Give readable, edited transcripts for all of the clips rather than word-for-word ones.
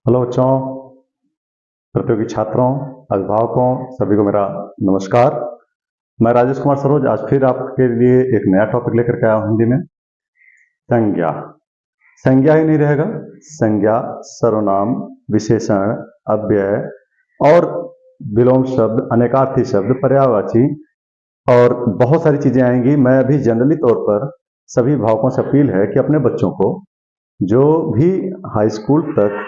Hello बच्चों, प्रतियोगी छात्रों, अभिभावकों, सभी को मेरा नमस्कार। मैं राजेश कुमार सरोज आज फिर आपके लिए एक नया टॉपिक लेकर के आया हूं हिंदी में। संज्ञा। संज्ञा ही नहीं रहेगा, संज्ञा, सर्वनाम, विशेषण, अव्यय और विलोम शब्द, अनेकार्थी शब्द, पर्यायवाची और बहुत सारी चीजें आएंगी। मैं अभी जनरली तौर पर सभी अभिभावकों से अपील है कि अपने बच्चों को जो भी हाई स्कूल तक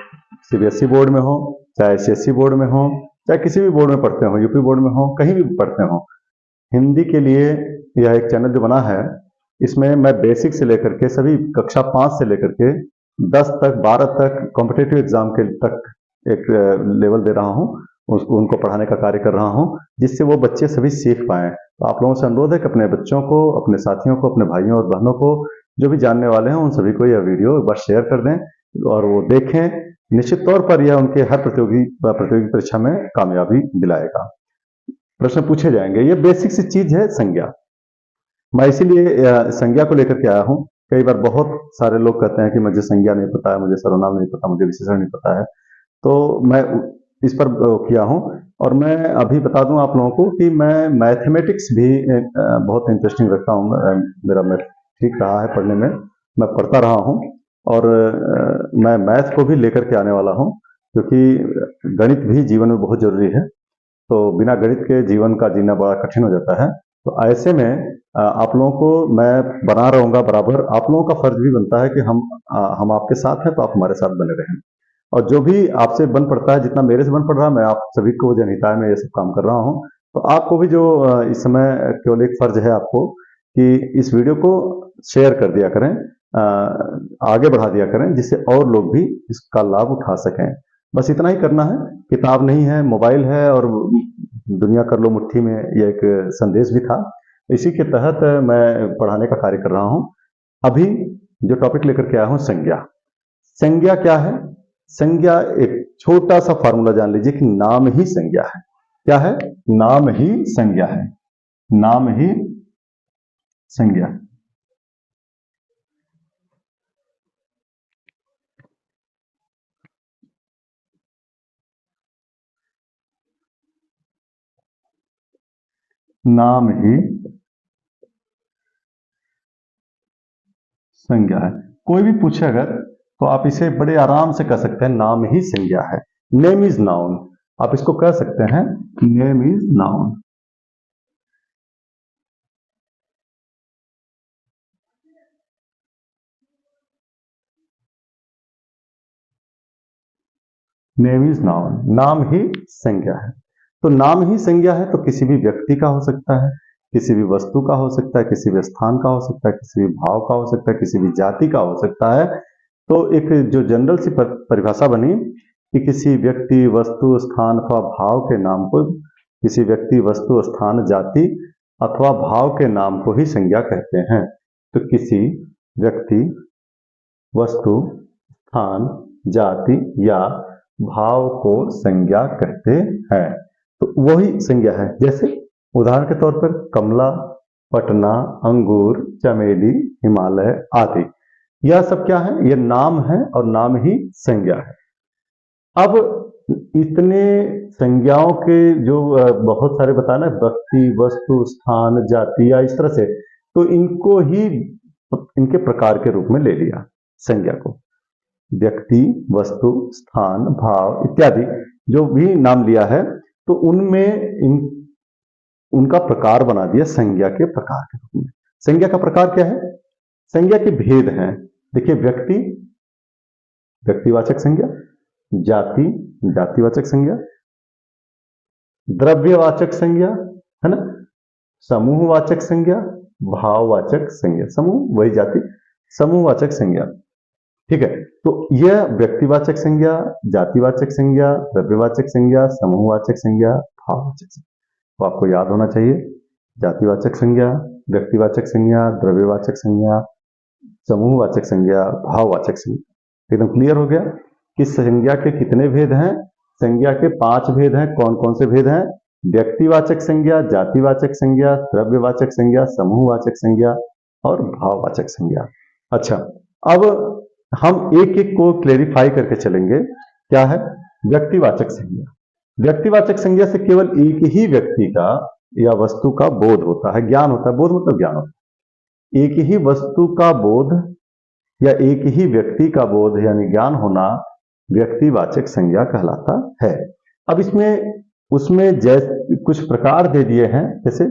सीबीएसई बोर्ड में हो, चाहे सीएसई बोर्ड में हो, चाहे किसी भी बोर्ड में पढ़ते हो, यूपी बोर्ड में हो, कहीं भी पढ़ते हो, हिंदी के लिए यह एक चैनल जो बना है, इसमें मैं बेसिक से लेकर के सभी कक्षा 5 से लेकर के 10 तक, 12 तक कॉम्पिटेटिव एग्जाम के तक एक लेवल दे रहा हूँ, उनको पढ़ाने का कार्य कर रहा हूँ, जिससे वो बच्चे सभी सीख पाए। तो आप लोगों से अनुरोध है कि अपने बच्चों को, अपने साथियों को, अपने भाइयों और बहनों को, जो भी जानने वाले हैं, उन सभी को यह वीडियो एक बार शेयर कर दें और वो देखें। निश्चित तौर पर यह उनके हर प्रतियोगी परीक्षा में कामयाबी दिलाएगा। प्रश्न पूछे जाएंगे। ये बेसिक सी चीज है संज्ञा। मैं इसीलिए संज्ञा को लेकर के आया हूँ। कई बार बहुत सारे लोग कहते हैं कि मुझे संज्ञा नहीं पता है, मुझे सर्वनाम नहीं पता, मुझे विशेषण नहीं पता है। तो मैं इस पर किया हूँ और मैं अभी बता दूं आप लोगों को कि मैं मैथमेटिक्स भी बहुत इंटरेस्टिंग रखता हूँ। मेरा मैथ ठीक रहा है पढ़ने में, मैं पढ़ता रहा हूँ और मैं मैथ को भी लेकर के आने वाला हूँ, क्योंकि गणित भी जीवन में बहुत जरूरी है। तो बिना गणित के जीवन का जीना बड़ा कठिन हो जाता है। तो ऐसे में आप लोगों को मैं बना रहूंगा बराबर। आप लोगों का फर्ज भी बनता है कि हम आपके साथ हैं, तो आप हमारे साथ बने रहें। और जो भी आपसे बन पड़ता है, जितना मेरे से बन पड़ रहा है, मैं आप सभी को जनहिताय में ये सब काम कर रहा हूँ। तो आपको भी जो इस समय केवल एक फर्ज है आपको कि इस वीडियो को शेयर कर दिया करें, आगे बढ़ा दिया करें, जिससे और लोग भी इसका लाभ उठा सकें। बस इतना ही करना है। किताब नहीं है, मोबाइल है और दुनिया कर लो मुट्ठी में, यह एक संदेश भी था। इसी के तहत मैं पढ़ाने का कार्य कर रहा हूं। अभी जो टॉपिक लेकर के आया हूं, संज्ञा। संज्ञा क्या है? संज्ञा एक छोटा सा फॉर्मूला जान लीजिए कि नाम ही संज्ञा है। क्या है? नाम ही संज्ञा है। नाम ही संज्ञा। नाम ही संज्ञा है। कोई भी पूछे अगर, तो आप इसे बड़े आराम से कह सकते हैं, नाम ही संज्ञा है। नेम इज नाउन, आप इसको कह सकते हैं, name is noun. Name is noun, नाम ही संज्ञा है। तो नाम ही संज्ञा है, तो किसी भी व्यक्ति का हो सकता है, किसी भी वस्तु का हो सकता है, किसी भी स्थान का हो सकता है, किसी भी भाव का हो सकता है, किसी भी जाति का हो सकता है। तो एक जो जनरल सी परिभाषा बनी कि किसी व्यक्ति, वस्तु, स्थान अथवा भाव के नाम को, किसी व्यक्ति, वस्तु, स्थान, जाति अथवा भाव के नाम को ही संज्ञा कहते हैं। तो किसी व्यक्ति, वस्तु, स्थान, जाति या भाव को संज्ञा कहते हैं। तो वही संज्ञा है। जैसे उदाहरण के तौर पर कमला, पटना, अंगूर, चमेली, हिमालय आदि, यह सब क्या है? ये नाम है और नाम ही संज्ञा है। अब इतने संज्ञाओं के जो बहुत सारे बताया ना, व्यक्ति, वस्तु, स्थान, जाति या इस तरह से, तो इनको ही इनके प्रकार के रूप में ले लिया संज्ञा को। व्यक्ति, वस्तु, स्थान, भाव इत्यादि जो भी नाम लिया है, तो उनमें उनका प्रकार बना दिया संज्ञा के प्रकार के रूप में। संज्ञा का प्रकार क्या है? संज्ञा के भेद हैं। देखिए, व्यक्ति, व्यक्तिवाचक संज्ञा, जाति, जातिवाचक संज्ञा, द्रव्यवाचक संज्ञा, है ना, समूहवाचक संज्ञा, भाववाचक संज्ञा। समूह वही जाति, समूहवाचक संज्ञा। ठीक है। तो यह व्यक्तिवाचक संज्ञा, जातिवाचक संज्ञा, द्रव्यवाचक संज्ञा, समूहवाचक संज्ञा, भाववाचक संज्ञा, तो आपको याद होना चाहिए। जातिवाचक संज्ञा, व्यक्तिवाचक संज्ञा, द्रव्यवाचक संज्ञा, समूहवाचक संज्ञा, भाववाचक संज्ञा। एकदम क्लियर हो गया कि संज्ञा के कितने भेद हैं? संज्ञा के 5 भेद हैं। कौन कौन से भेद हैं? व्यक्तिवाचक संज्ञा, जातिवाचक संज्ञा, द्रव्यवाचक संज्ञा, समूहवाचक संज्ञा और भाववाचक संज्ञा। अच्छा, अब हम एक एक को क्लेरिफाई करके चलेंगे। क्या है? व्यक्तिवाचक संज्ञा। व्यक्तिवाचक संज्ञा से केवल एक ही व्यक्ति का या वस्तु का बोध होता है, ज्ञान होता है। बोध मतलब ज्ञान होता है। एक ही वस्तु का बोध या एक ही व्यक्ति का बोध यानी ज्ञान होना व्यक्तिवाचक संज्ञा कहलाता है। अब इसमें उसमें जैसे कुछ प्रकार दे दिए हैं, जैसे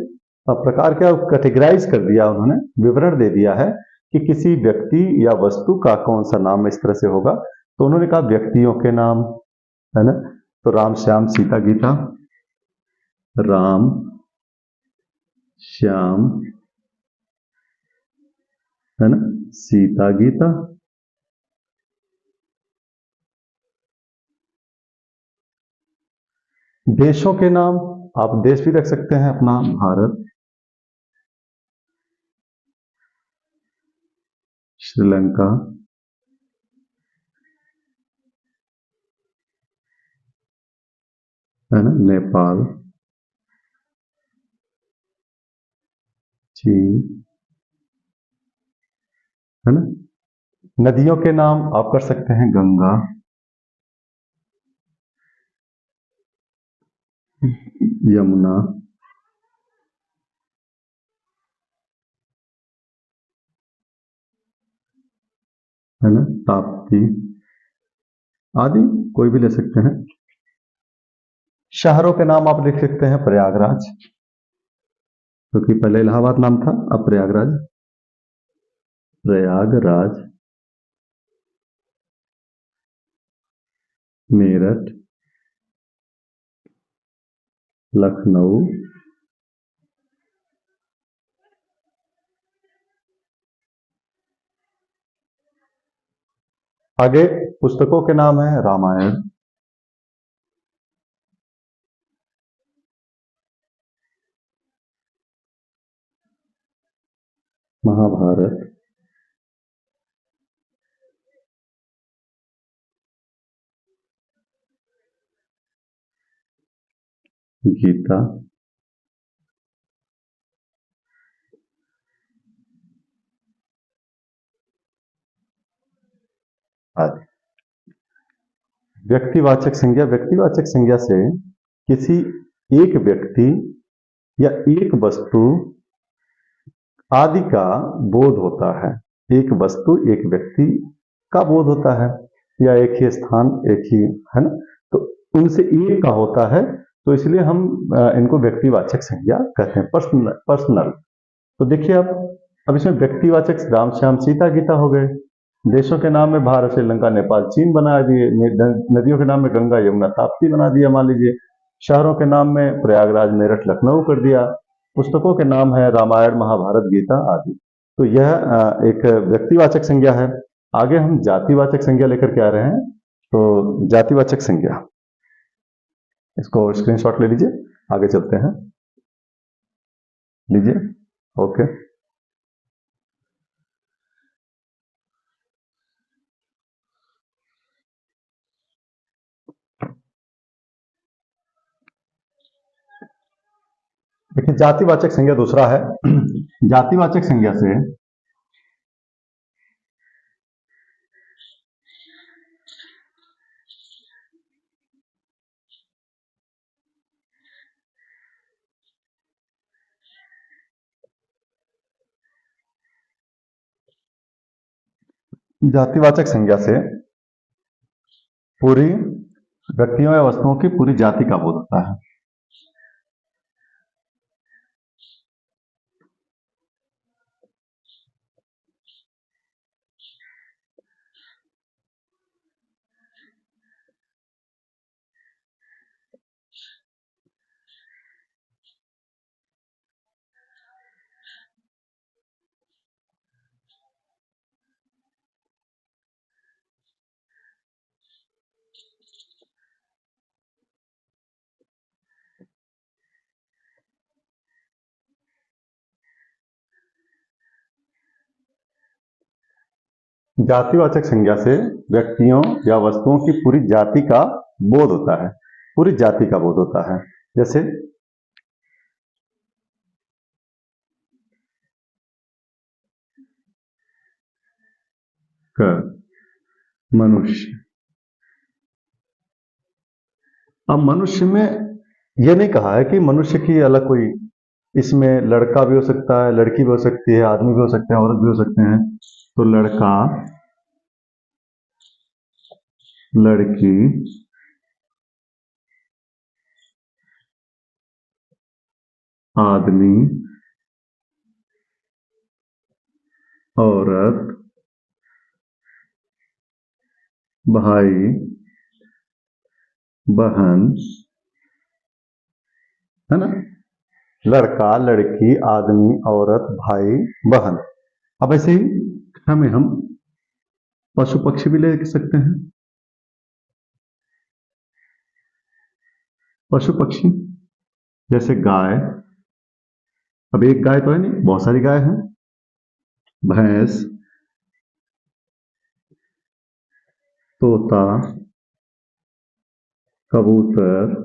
प्रकार क्या, कैटेगराइज कर दिया उन्होंने, विवरण दे दिया है कि किसी व्यक्ति या वस्तु का कौन सा नाम इस तरह से होगा। तो उन्होंने कहा व्यक्तियों के नाम, है ना, तो राम श्याम सीता गीता, राम श्याम, है ना, सीता गीता। देशों के नाम, आप देश भी रख सकते हैं अपना, भारत, श्रीलंका, है ना, नेपाल, चीन, है ना। नदियों के नाम आप कर सकते हैं, गंगा, यमुना, है ना, ताप्ती आदि, कोई भी ले सकते हैं। शहरों के नाम आप लिख सकते हैं, प्रयागराज, क्योंकि पहले इलाहाबाद नाम था, अब प्रयागराज, प्रयागराज, मेरठ, लखनऊ, आगे पुस्तकों के नाम है, रामायण, महाभारत, गीता, आदि। व्यक्तिवाचक संज्ञा, व्यक्तिवाचक संज्ञा से किसी एक व्यक्ति या एक वस्तु आदि का बोध होता है। एक वस्तु, एक व्यक्ति का बोध होता है, या एक ही स्थान, एक ही, है ना, तो उनसे एक का होता है, तो इसलिए हम इनको व्यक्तिवाचक संज्ञा कहते हैं, पर्सनल पर्सनल। तो देखिए अब इसमें व्यक्तिवाचक राम श्याम सीता गीता हो गए। देशों के नाम में भारत, श्रीलंका, नेपाल, चीन बना दिए। नदियों के नाम में गंगा, यमुना, ताप्ती बना दिया, मान लीजिए। शहरों के नाम में प्रयागराज, मेरठ, लखनऊ कर दिया। पुस्तकों के नाम है रामायण, महाभारत, गीता आदि। तो यह एक व्यक्तिवाचक संज्ञा है। आगे हम जातिवाचक संज्ञा लेकर के आ रहे हैं। तो जातिवाचक संज्ञा, इसको स्क्रीनशॉट ले लीजिए, आगे चलते हैं। लीजिए, ओके। देखिए, जातिवाचक संज्ञा दूसरा है। जातिवाचक संज्ञा से जातिवाचक संज्ञा से पूरी व्यक्तियों या वस्तुओं की पूरी जाति का बोध होता है। जातिवाचक संज्ञा से व्यक्तियों या वस्तुओं की पूरी जाति का बोध होता है, पूरी जाति का बोध होता है। जैसे क, मनुष्य, अब मनुष्य में यह नहीं कहा है कि मनुष्य की अलग कोई, इसमें लड़का भी हो सकता है, लड़की भी हो सकती है, आदमी भी हो सकते हैं, औरत भी हो सकते हैं। तो लड़का, लड़की, आदमी, औरत, भाई, बहन, है ना। लड़का, लड़की, आदमी, औरत, भाई, बहन। अब ऐसे ही हमें हम पशु पक्षी भी ले सकते हैं। पशु पक्षी जैसे गाय, अब एक गाय तो है नहीं, बहुत सारी गाय हैं। भैंस, तोता, कबूतर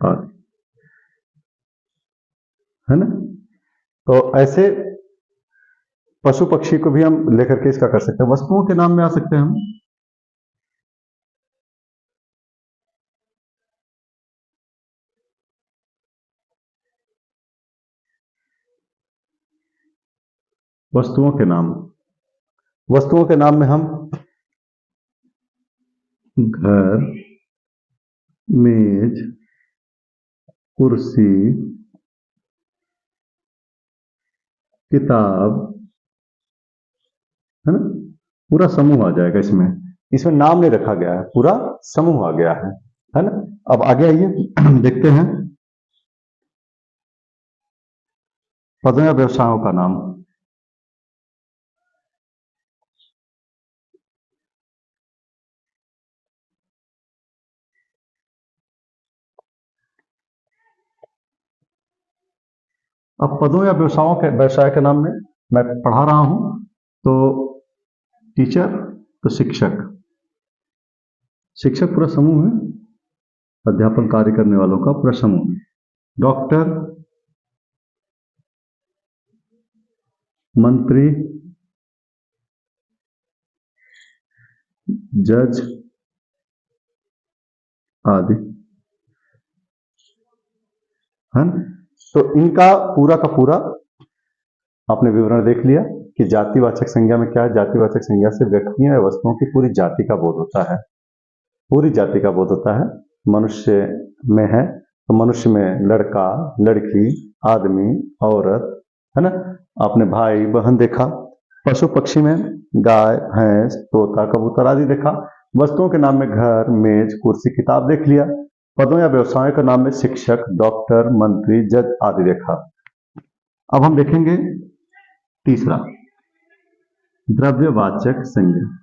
आदि, है ना। तो ऐसे पशु पक्षी को भी हम लेकर के इसका कर सकते हैं। वस्तुओं के नाम में आ सकते हैं हम। वस्तुओं के नाम, वस्तुओं के नाम में हम घर, मेज, कुर्सी, किताब, है ना, पूरा समूह आ जाएगा इसमें। इसमें नाम नहीं रखा गया है, पूरा समूह आ गया है ना। अब आगे आइए देखते हैं पदों या व्यवसायों का नाम। अब पदों या व्यवसायों के व्यवसाय के नाम में मैं पढ़ा रहा हूं। तो टीचर, तो शिक्षक, शिक्षक पूरा समूह है, अध्यापन कार्य करने वालों का पूरा समूह है। डॉक्टर, मंत्री, जज आदि, है ना। तो इनका पूरा का पूरा आपने विवरण देख लिया कि जातिवाचक संज्ञा में क्या है। जातिवाचक संज्ञा से व्यक्तियों या वस्तुओं की पूरी जाति का बोध होता है, पूरी जाति का बोध होता है। मनुष्य में है तो मनुष्य में लड़का, लड़की, आदमी, औरत, है ना। आपने भाई बहन देखा। पशु पक्षी में गाय, भैंस, तोता, कबूतर आदि देखा। वस्तुओं के नाम में घर, मेज, कुर्सी, किताब देख लिया। पदों या व्यवसायों के नाम में शिक्षक, डॉक्टर, मंत्री, जज आदि देखा। अब हम देखेंगे तीसरा, द्रव्यवाचक संज्ञा।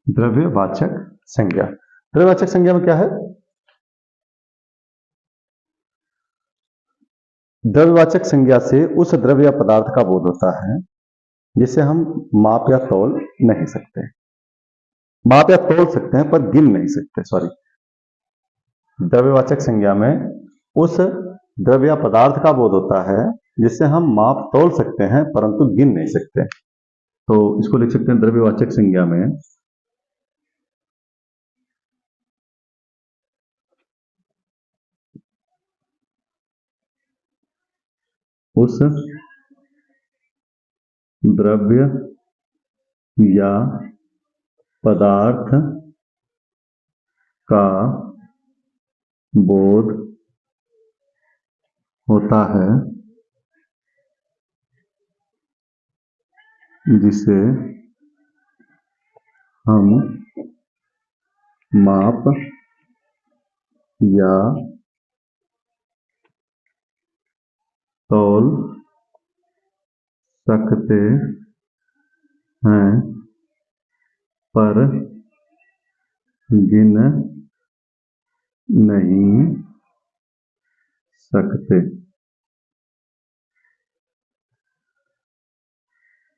द्रव्यवाचक संज्ञा, द्रव्यवाचक संज्ञा में क्या है? द्रव्यवाचक संज्ञा से उस द्रव्य या पदार्थ का बोध होता है जिसे हम माप या तौल नहीं सकते। माप या तौल सकते हैं पर गिन नहीं सकते। सॉरी, द्रव्यवाचक संज्ञा में उस द्रव्य या पदार्थ का बोध होता है जिसे हम माप तौल सकते हैं परंतु गिन नहीं सकते। तो इसको लिख सकते हैं द्रव्यवाचक संज्ञा में उस द्रव्य या पदार्थ का बोध होता है जिसे हम माप या तौल सकते हैं पर गिन नहीं सकते।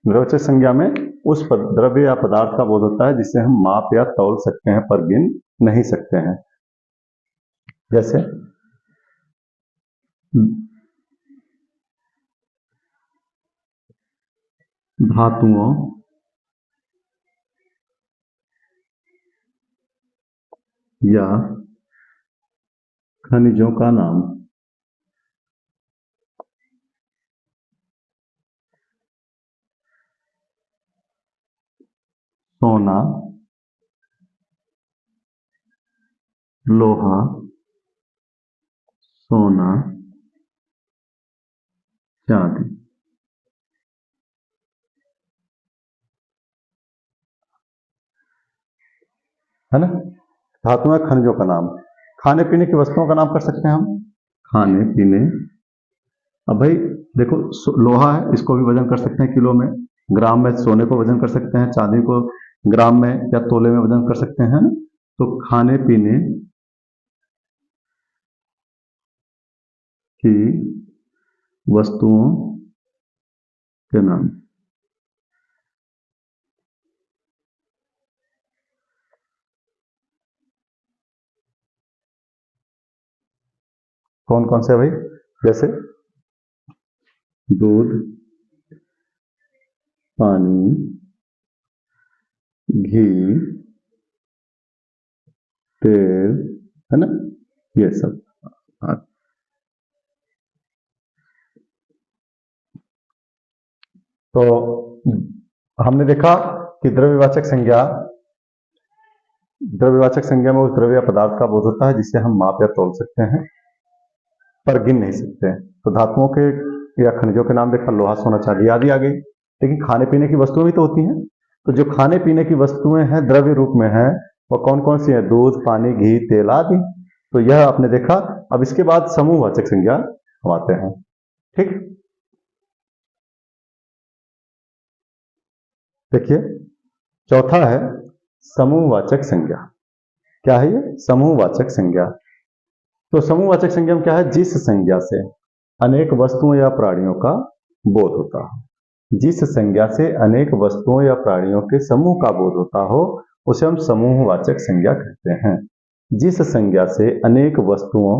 द्रव्यवाचक संज्ञा में उस द्रव्य या पदार्थ का बोध होता है जिसे हम माप या तौल सकते हैं पर गिन नहीं सकते हैं। जैसे धातुओं या खनिजों का नाम। सोना, लोहा, सोना, चांदी। है ना। धातुओं या खनिजों का नाम। खाने पीने की वस्तुओं का नाम कर सकते हैं हम। खाने पीने, अब भाई देखो लोहा है, इसको भी वजन कर सकते हैं किलो में, ग्राम में। सोने को वजन कर सकते हैं, चांदी को ग्राम में या तोले में वजन कर सकते हैं। तो खाने पीने की वस्तुओं के नाम। कौन कौन से भाई? जैसे दूध, पानी, घी, तेल, है ना, ये सब। हाँ। तो हमने देखा कि द्रव्यवाचक संज्ञा, द्रव्यवाचक संज्ञा में उस द्रव्य पदार्थ का बोध होता है जिसे हम माप या तोल सकते हैं पर गिन नहीं सकते। तो धातुओं के या खनिजों के नाम देखा, लोहा, सोना, चांदी आदि आ गई। लेकिन खाने पीने की वस्तुएं भी तो होती हैं। तो जो खाने पीने की वस्तुएं हैं द्रव्य रूप में है, वो कौन कौन सी है? दूध, पानी, घी, तेल आदि। तो यह आपने देखा। अब इसके बाद समूहवाचक संज्ञा हम आते हैं। ठीक, देखिए चौथा है समूहवाचक संज्ञा। क्या है ये? समूहवाचक संज्ञा। तो समूहवाचक संज्ञा में क्या है? जिस संज्ञा से अनेक वस्तुओं या प्राणियों का बोध होता हो। जिस संज्ञा से अनेक वस्तुओं या प्राणियों के समूह का बोध होता हो उसे हम समूहवाचक संज्ञा कहते हैं। जिस संज्ञा से अनेक वस्तुओं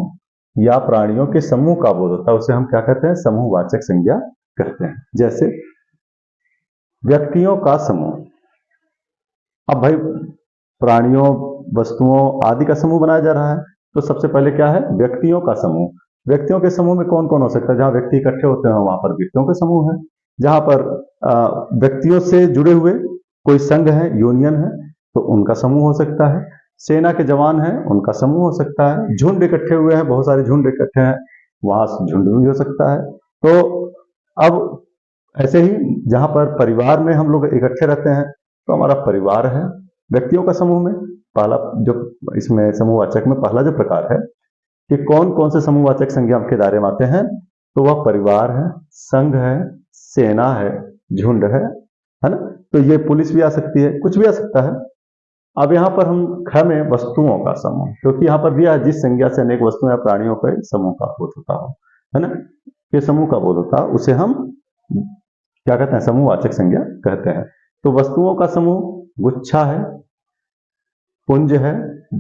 या प्राणियों के समूह का बोध होता है उसे हम क्या कहते हैं? समूहवाचक संज्ञा कहते हैं। जैसे व्यक्तियों का समूह। अब भाई प्राणियों, वस्तुओं आदि का समूह बनाया जा रहा है, तो सबसे पहले क्या है? व्यक्तियों का समूह। व्यक्तियों के समूह में कौन कौन हो सकता है? जहां व्यक्ति इकट्ठे होते हैं वहां पर व्यक्तियों के समूह है। जहां पर व्यक्तियों से जुड़े हुए कोई संघ है, यूनियन है, तो उनका समूह हो सकता है। सेना के जवान हैं, उनका समूह हो सकता है। झुंड इकट्ठे हुए हैं, बहुत सारे झुंड इकट्ठे हैं, वहां झुंड भी हो सकता है। तो अब ऐसे ही जहां पर परिवार में हम लोग इकट्ठे रहते हैं तो हमारा परिवार है। व्यक्तियों का समूह में पहला जो इसमें समूहवाचक में पहला जो प्रकार है कि कौन कौन से समूहवाचक संज्ञा के दायरे में आते हैं, तो वह परिवार है, संघ है, सेना है, झुंड है ना। तो ये पुलिस भी आ सकती है, कुछ भी आ सकता है। अब यहाँ पर हम ख में वस्तुओं का समूह, क्योंकि यहाँ पर दिया है जिस संज्ञा से अनेक वस्तुओं या प्राणियों के समूह का बोध होता हो, है ना, के समूह का बोध होता है, उसे हम क्या कहते हैं? समूहवाचक संज्ञा कहते हैं। तो वस्तुओं का समूह गुच्छा है, पुंज है,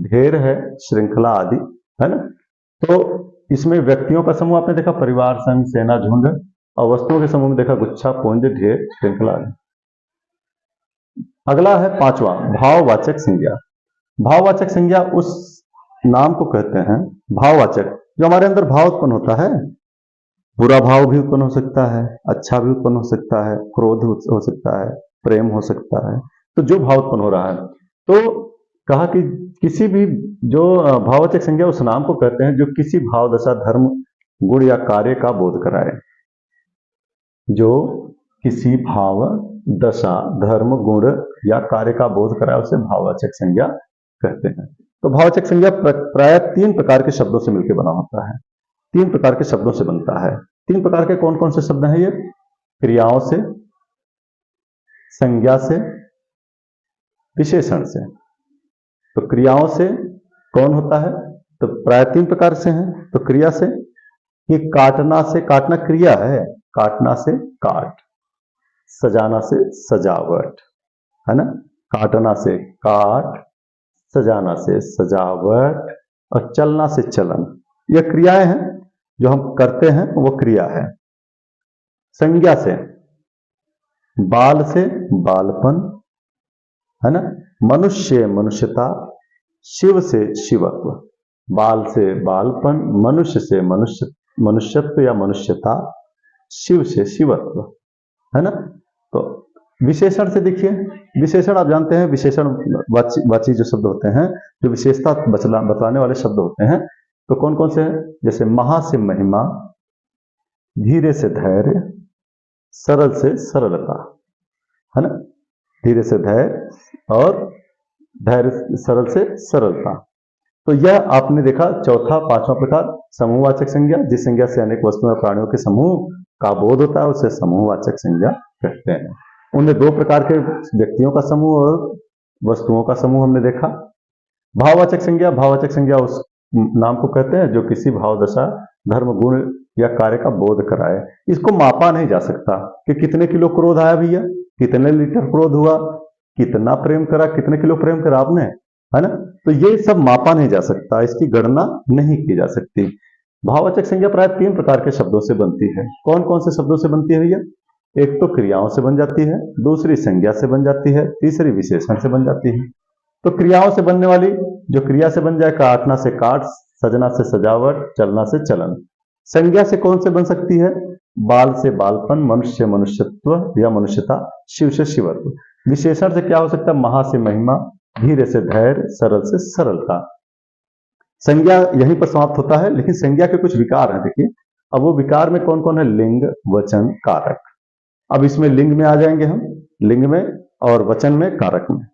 ढेर है, श्रृंखला आदि, है ना। तो इसमें व्यक्तियों का समूह आपने देखा परिवार, संघ, सेना, झुंड, और वस्तुओं के समूह में देखा गुच्छा, पुंज, ढेर, श्रृंखला आदि। अगला है पांचवा भाववाचक संज्ञा। भाववाचक संज्ञा उस नाम को कहते हैं, भाववाचक, जो हमारे अंदर भाव उत्पन्न होता है। बुरा भाव भी उत्पन्न हो सकता है, अच्छा भी उत्पन्न हो सकता है, क्रोध हो सकता है, प्रेम हो सकता है। तो जो भाव उत्पन्न हो रहा है, तो कहा कि किसी भी जो भाववाचक संज्ञा उस नाम को कहते हैं जो किसी भाव, दशा, धर्म, गुण या कार्य का बोध कराए। जो किसी भाव, दशा, धर्म, गुण या कार्य का बोध कराए उसे भाववाचक संज्ञा कहते हैं। तो भाववाचक संज्ञा प्राय तीन प्रकार के शब्दों से मिलकर बना होता है। तीन प्रकार के शब्दों से बनता है। तीन प्रकार के कौन कौन से शब्द हैं ये? क्रियाओं से, संज्ञा से, विशेषण से। तो क्रियाओं से कौन होता है? तो प्राय तीन प्रकार से हैं। तो क्रिया से, ये काटना से, काटना क्रिया है, काटना से काट, सजाना से सजावट, है ना। काटना से काट, सजाना से सजावट और चलना से चलन, यह क्रियाएं हैं। जो हम करते हैं वो क्रिया है। संज्ञा से बाल से बालपन, है ना, मनुष्य मनुष्यता, शिव से शिवत्व। बाल से बालपन, मनुष्य से मनुष्यत्व या मनुष्यता, शिव से शिवत्व, है ना। तो विशेषण से देखिए, विशेषण आप जानते हैं, विशेषण वाची जो शब्द होते हैं, जो विशेषता बतलाने वाले शब्द होते हैं, तो कौन कौन से हैं? जैसे महा से महिमा, धीरे से धैर्य, सरल से सरलता, है ना। धीरे से धैर्य और धैर्य सरल से सरलता। तो यह आपने देखा चौथा पांचवा प्रकार समूहवाचक संज्ञा। जिस संज्ञा से अनेक वस्तुओं और प्राणियों के समूह का बोध होता है उसे समूहवाचक संज्ञा कहते हैं। उनमें दो प्रकार के व्यक्तियों का समूह और वस्तुओं का समूह हमने देखा। भाववाचक संज्ञा, भाववाचक संज्ञा उस नाम को कहते हैं जो किसी भाव दशा, धर्म, गुण या कार्य का बोध कराए। इसको मापा नहीं जा सकता कि कितने किलो क्रोध आया भैया, कितने लीटर क्रोध हुआ, कितना प्रेम करा, कितने किलो प्रेम करा आपने, है ना। तो ये सब मापा नहीं जा सकता, इसकी गणना नहीं की जा सकती। भाववाचक संज्ञा प्राय तीन प्रकार के शब्दों से बनती है। कौन कौन से शब्दों से बनती है भैया? एक तो क्रियाओं से बन जाती है, दूसरी संज्ञा से बन जाती है, तीसरी विशेषण से बन जाती है। तो क्रियाओं से बनने वाली, जो क्रिया से बन जाए, काटना से काट, सजना से सजावट, चलना से चलन। संज्ञा से कौन से बन सकती है? बाल से बालपन, मनुष्य मनुष्यत्व या मनुष्यता, शिव से शिवत्व। विशेषण से क्या हो सकता है? महा से महिमा, धीरे से धैर्य, सरल से सरलता। संज्ञा यहीं पर समाप्त होता है, लेकिन संज्ञा के कुछ विकार हैं। देखिए, अब वो विकार में कौन कौन है? लिंग, वचन, कारक। अब इसमें लिंग में आ जाएंगे हम, लिंग में और वचन में, कारक में।